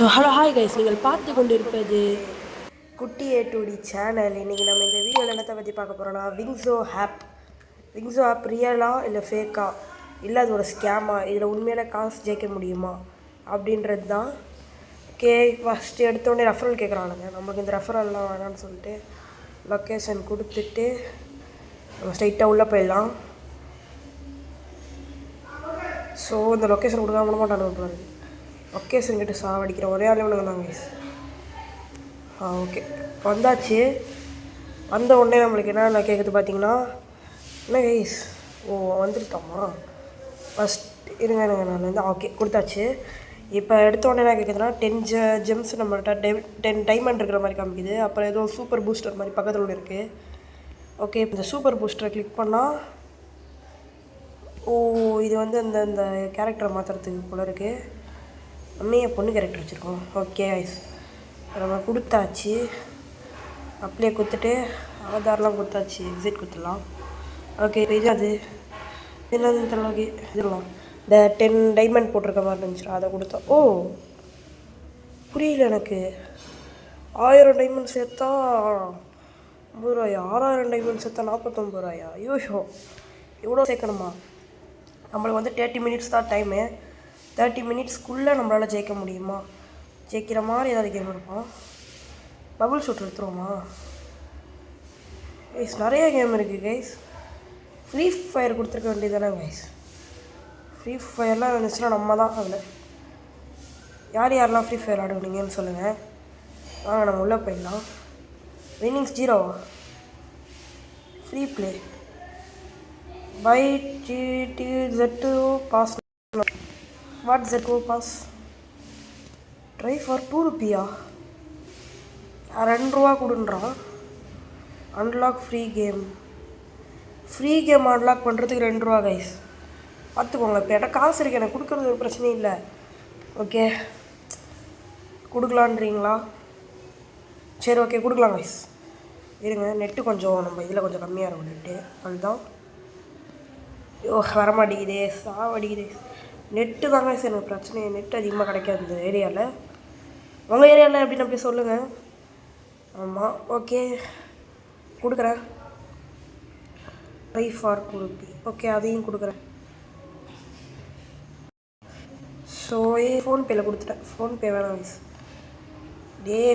So hello hi guys, நீங்கள் பார்த்து கொண்டிருப்பது குட்டி A2D சேனல். இன்றைக்கி நம்ம இந்த வீடியோவில் என்னத்தை பற்றி பார்க்க போகிறோன்னா, விங்ஸோ ஆப் ரியலா இல்லை ஃபேக்கா, இல்லை அது ஒரு ஸ்கேமா, இதில் உண்மையில காசு ஜெயிக்க முடியுமா அப்படின்றது தான். ஓகே, ஃபஸ்ட்டு எடுத்தோடனே ரெஃபரல் கேட்குறானுங்க. நமக்கு இந்த ரெஃபரல்லாம் வேணான்னு சொல்லிட்டு லொக்கேஷன் கொடுத்துட்டு நம்ம ஸ்ட்ரைட்டாக உள்ளே போயிடலாம். ஸோ இந்த லொக்கேஷன் கொடுக்காம மாட்டானு பாருங்க. லொக்கேஷன் கிட்ட சாவடிக்கிற ஒரே ஆளே ஒன்று தான் கைஸ். ஓகே, இப்போ வந்தாச்சு. வந்த உடனே நம்மளுக்கு என்ன கேட்குது பார்த்தீங்கன்னா, என்ன கைஸ், வந்துருக்கோமா ஃபஸ்ட் இருங்க நான் வந்து ஓகே கொடுத்தாச்சு. இப்போ எடுத்த உடனே என்ன கேட்குதுன்னா 10 ஜெம்ஸ் நம்மள்கிட்ட 10 டைமண்ட் இருக்கிற மாதிரி காமிக்குது. அப்புறம் ஏதோ சூப்பர் பூஸ்டர் மாதிரி பக்கத்தில் ஒன்று இருக்குது. ஓகே, இப்போ இந்த சூப்பர் பூஸ்டரை கிளிக் பண்ணால் இது வந்து இந்த கேரக்டரை மாற்றுறதுக்கு போல இருக்குது. அம்மையை பொண்ணு கேரக்டர் வச்சுருக்கோம். ஓகே ஐஸ், நம்ம கொடுத்தாச்சு. அப்படியே கொடுத்துட்டு ஆதார்லாம் கொடுத்தாச்சு. எக்ஸிட் கொடுத்துடலாம். ஓகே, இது அது என்னது தெரியல. ஓகே, இதுலாம் இந்த 10 டைமண்ட் போட்டிருக்க மாதிரி இருந்துச்சு, அதை கொடுத்தோம். புரியல எனக்கு. 1000 டைமண்ட் சேர்த்தா 50 ரூபாயா, 6000 டைமண்ட் சேர்த்தா 49 ரூபாயா? ஐயோ, எவ்வளோ சேர்க்கணுமா? நம்மளுக்கு வந்து 30 மினிட்ஸ் தான் டைமு. 30 மினிட்ஸ்க்குள்ளே நம்மளால் ஜெயிக்க முடியுமா? ஜெயிக்கிற மாதிரி ஏதாவது கேம் இருப்பான். பபுள் ஷூட் எடுத்துருவோமா கைஸ்? நிறைய கேம் இருக்குது கைஸ். ஃப்ரீ ஃபயர் கொடுத்துருக்க வேண்டியது தானே கைஸ். ஃப்ரீ ஃபயர்லாம் இருந்துச்சுன்னா நம்ம தான் அதில். யாரெல்லாம் ஃப்ரீ ஃபயர் ஆடுவீங்கன்னு சொல்லுங்கள். நம்ம உள்ளே போயிடலாம். Winnings 0. Free play by GTZ pass. What ZO pass? Try for 2 rupiya. 2 ரூபா கொடுன்றான். Unlock free game. Free game unlock பண்ணுறதுக்கு 2 ரூபா கைஸ். பார்த்துக்கோங்க. இப்போ என்கிட்ட காசு இருக்குது, எனக்கு கொடுக்குறது ஒரு பிரச்சனையும் இல்லை. ஓகே, கொடுக்கலான்றீங்களா? சரி, ஓகே கொடுக்கலாம் கைஸ். இருங்க, நெட்டு கொஞ்சம் நம்ம இதில் கொஞ்சம் கம்மியாக இருக்கும் நெட்டு, அதுதான். வரமாட்டேங்குதே, சாவடிக்குதே. நெட்டு தாங்க சார் எனக்கு பிரச்சனை. நெட் அதிகமாக கிடைக்காது இந்த ஏரியாவில். உங்கள் ஏரியாவில் எப்படின்னு அப்படி சொல்லுங்கள். ஆமாம், ஓகே கொடுக்குறேன். Try for கொடுப்பி. ஓகே, அதையும் கொடுக்குறேன். ஸோ ஃபோன்பேயில் கொடுத்துட்டேன். ஃபோன்பே வேணாம் மிஸ்.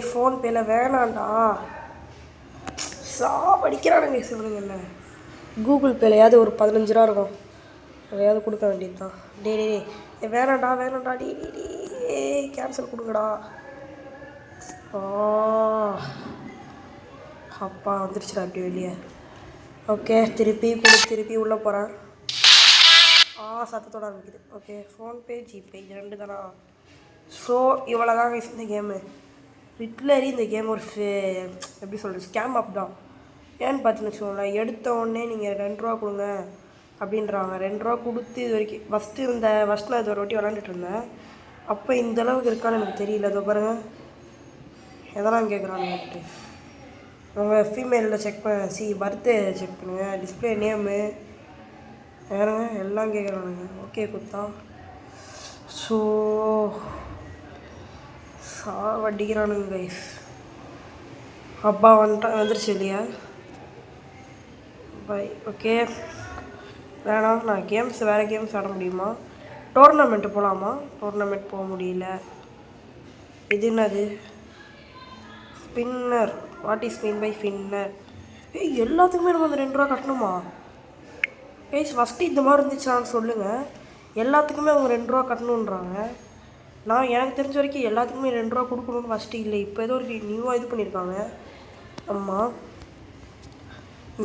ஃபோன்பேயில் வேணாண்டா, சாவடிக்கிறானுங்க சொல்லுங்க. என்ன கூகுள் பேலையாவது ஒரு 15 ரூபா இருக்கும், அதையாவது கொடுக்க வேண்டியது தான். வேணாண்டா கேன்சல் கொடுங்கடா. அப்பா வந்துருச்சுடா அப்படி வெளியே. ஓகே, திருப்பி உள்ளே போகிறேன். சத்தத்தோடு ஆரம்பிக்குது. ஓகே, ஃபோன்பே ஜிபே இது 2 தானா? ஸோ இவ்வளோ தான் இந்த கேமு. லிட்ரலி இந்த கேம் ஒரு எப்படி சொல்கிறது, ஸ்கேம் ஆப் தான். ஏன்னு பார்த்துன்னு வச்சுக்கோங்களேன், எடுத்த உடனே நீங்கள் 2 ரூபா கொடுங்க அப்படின்றாங்க. 2 ரூபா கொடுத்து இது வரைக்கும் ஃபஸ்ட்டு நான் இது ஒரு வாட்டி விளாண்டுட்டு இருந்தேன். அப்போ இந்த அளவுக்கு இருக்கான்னு எனக்கு தெரியல. அதோ பாருங்கள், எதெல்லாம் கேட்குறானுட்டு. உங்கள் ஃபீமேலில் செக் பர்த்டே செக் பண்ணுங்கள், டிஸ்பிளே நேமு வேறுங்க எல்லாம் கேட்குறானுங்க. ஓகே கொடுத்தா. ஸோ சாவடிக்கிறானுங்க கைஸ். அப்பா வந்துருச்சு இல்லையா? பை. ஓகே, வேணாம். நான் வேறு கேம்ஸ் ஆட முடியுமா? டோர்னமெண்ட்டு போகலாமா? டோர்னமெண்ட் போக முடியல. இது என்னது? Spinner. What is mean by spinner? எல்லாத்துக்குமே நம்ம அந்த 2 ரூபா கட்டணுமா கைஸ்? ஃபஸ்ட்டு இந்த மாதிரி இருந்துச்சான்னு சொல்லுங்கள். எல்லாத்துக்குமே அவங்க 2 ரூபா கட்டணுன்றாங்க. நான் எனக்கு தெரிஞ்ச வரைக்கும் எல்லாத்துக்குமே 2 ரூபா கொடுக்கணுன்னு ஃபஸ்ட்டு இல்லை. இப்போ ஏதோ ஒரு நியூவாக இது பண்ணியிருக்காங்க. ஆமாம்,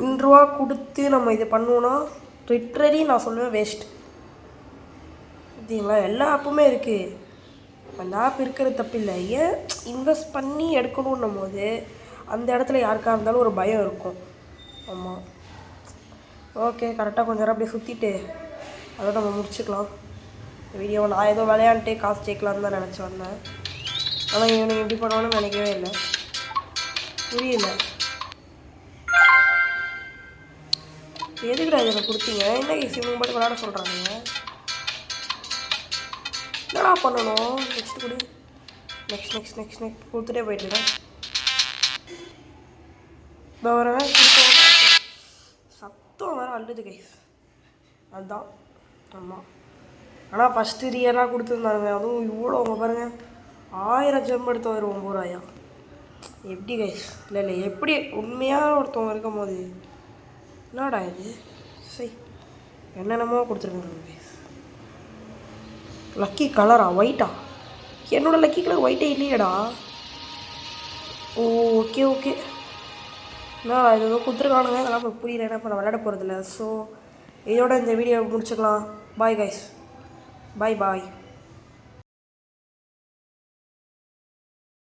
2 ரூபா கொடுத்து நம்ம இதை பண்ணுவோன்னா லிட்ரலி நான் சொல்லுவேன் வேஸ்ட். சரிங்களா? எல்லா ஆப்புமே இருக்குது, அந்த ஆப் இருக்கிறது தப்பு இல்லை. ஏன் இன்வெஸ்ட் பண்ணி எடுக்கணுன்னும் போது அந்த இடத்துல யாருக்காக இருந்தாலும் ஒரு பயம் இருக்கும். ஆமாம், ஓகே கரெக்டாக கொஞ்சம் நேரம் அப்படியே சுற்றிட்டு அதை நம்ம முடிச்சுக்கலாம் வீடியோ. நான் ஏதோ விளையாண்டுட்டே காசு சேர்க்கலான்னு தான் நினச்சி வந்தேன். ஆனால் இவனுக்கு எப்படி பண்ணுவான்னு நினைக்கவே இல்லை. புரியல எதுக்குடா இதில் கொடுத்தீங்க? என்ன இவங்க மட்டும் விளையாட சொல்கிறாங்க. என்னடா பண்ணணும் நெக்ஸ்ட் கூட? நெக்ஸ்ட் கொடுத்துட்டே போயிட்டுருக்கேன். வரேன் சத்தம் வேறு அழுது கைஸ். அதுதான் ஆமாம். ஆனால் ஃபஸ்ட்டு ரியலாக கொடுத்துருந்தாங்க. அதுவும் இவ்வளோ அவங்க பாருங்கள் 1000 ஜெம் எடுத்து வரும் 9 ரூபாயா. எப்படி கைஸ்? இல்லை எப்படி உண்மையாக ஒருத்தவங்க இருக்கும் போது என்னடா இது சரி என்னென்னமோ கொடுத்துருக்காங்க கைஸ். லக்கி கலரா ஒயிட்டா? என்னோடய லக்கி கலர் ஒயிட்டே இல்லையடா. ஓகே என்னடா இது ஏதோ கொடுத்துருக்கானுங்க. அதெல்லாம் இப்போ புரியல. என்ன பண்ண விளையாட போகிறதில்ல. ஸோ இதோட இந்த வீடியோ முடிச்சுக்கலாம். Bye guys. பாய்